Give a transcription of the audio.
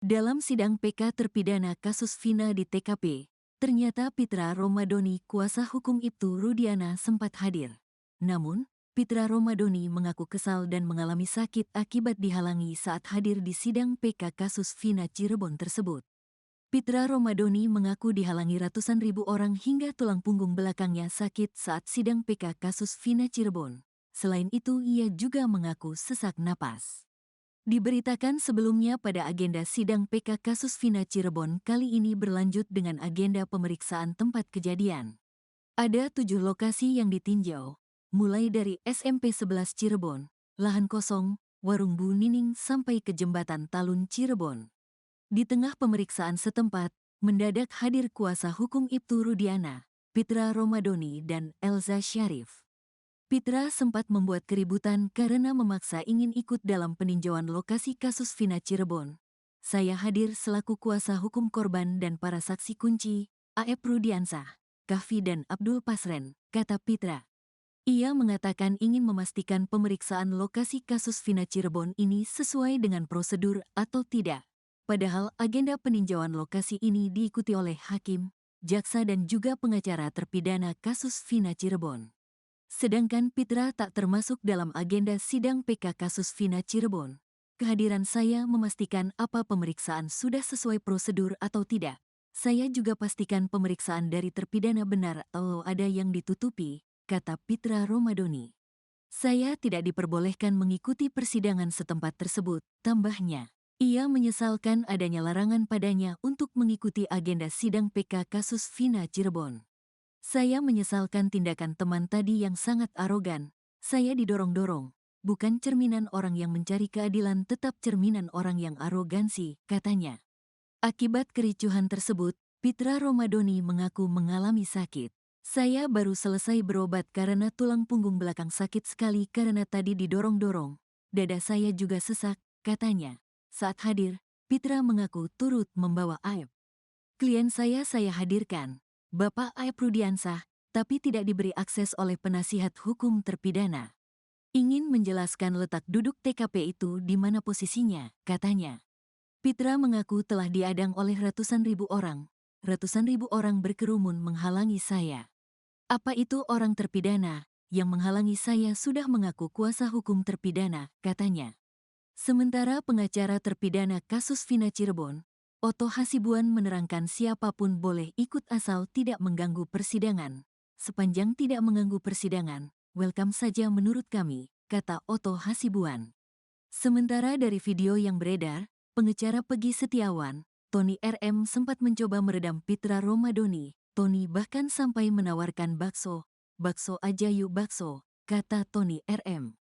Dalam sidang PK terpidana kasus Vina di TKP, ternyata Pitra Romadoni, kuasa hukum Ibtu Rudiana, sempat hadir. Namun, Pitra Romadoni mengaku kesal dan mengalami sakit akibat dihalangi saat hadir di sidang PK kasus Vina Cirebon tersebut. Pitra Romadoni mengaku dihalangi ratusan ribu orang hingga tulang punggung belakangnya sakit saat sidang PK kasus Vina Cirebon. Selain itu, ia juga mengaku sesak napas. Diberitakan sebelumnya pada agenda sidang PK kasus Vina Cirebon kali ini berlanjut dengan agenda pemeriksaan tempat kejadian. Ada 7 lokasi yang ditinjau, mulai dari SMP 11 Cirebon, lahan kosong, warung Bu Nining sampai ke jembatan Talun Cirebon. Di tengah pemeriksaan setempat, mendadak hadir kuasa hukum Ibtu Rudiana, Pitra Romadoni dan Elza Syarif. Pitra sempat membuat keributan karena memaksa ingin ikut dalam peninjauan lokasi kasus Vina Cirebon. Saya hadir selaku kuasa hukum korban dan para saksi kunci, A.F. Rudiansah, Kahfi dan Abdul Pasren, kata Pitra. Ia mengatakan ingin memastikan pemeriksaan lokasi kasus Vina Cirebon ini sesuai dengan prosedur atau tidak. Padahal agenda peninjauan lokasi ini diikuti oleh hakim, jaksa dan juga pengacara terpidana kasus Vina Cirebon. Sedangkan Pitra tak termasuk dalam agenda sidang PK kasus Vina Cirebon. Kehadiran saya memastikan apa pemeriksaan sudah sesuai prosedur atau tidak. Saya juga pastikan pemeriksaan dari terpidana benar atau ada yang ditutupi, kata Pitra Romadoni. Saya tidak diperbolehkan mengikuti persidangan setempat tersebut, tambahnya. Ia menyesalkan adanya larangan padanya untuk mengikuti agenda sidang PK kasus Vina Cirebon. Saya menyesalkan tindakan teman tadi yang sangat arogan. Saya didorong-dorong, bukan cerminan orang yang mencari keadilan, tetap cerminan orang yang arogansi, katanya. Akibat kericuhan tersebut, Pitra Romadoni mengaku mengalami sakit. Saya baru selesai berobat karena tulang punggung belakang sakit sekali karena tadi didorong-dorong. Dada saya juga sesak, katanya. Saat hadir, Pitra mengaku turut membawa aib. Klien saya hadirkan, Bapak A.F. Rudiansah, tapi tidak diberi akses oleh penasihat hukum terpidana. Ingin menjelaskan letak duduk TKP itu di mana posisinya, katanya. Pitra mengaku telah diadang oleh ratusan ribu orang. Ratusan ribu orang berkerumun menghalangi saya. Apa itu orang terpidana? Yang menghalangi saya sudah mengaku kuasa hukum terpidana, katanya. Sementara pengacara terpidana kasus Vina Cirebon, Otto Hasibuan, menerangkan siapapun boleh ikut asal tidak mengganggu persidangan. Sepanjang tidak mengganggu persidangan, welcome saja menurut kami, kata Otto Hasibuan. Sementara dari video yang beredar, pengacara Peggy Setiawan, Tony RM, sempat mencoba meredam Pitra Romadoni. Tony bahkan sampai menawarkan bakso aja yuk bakso, kata Tony RM.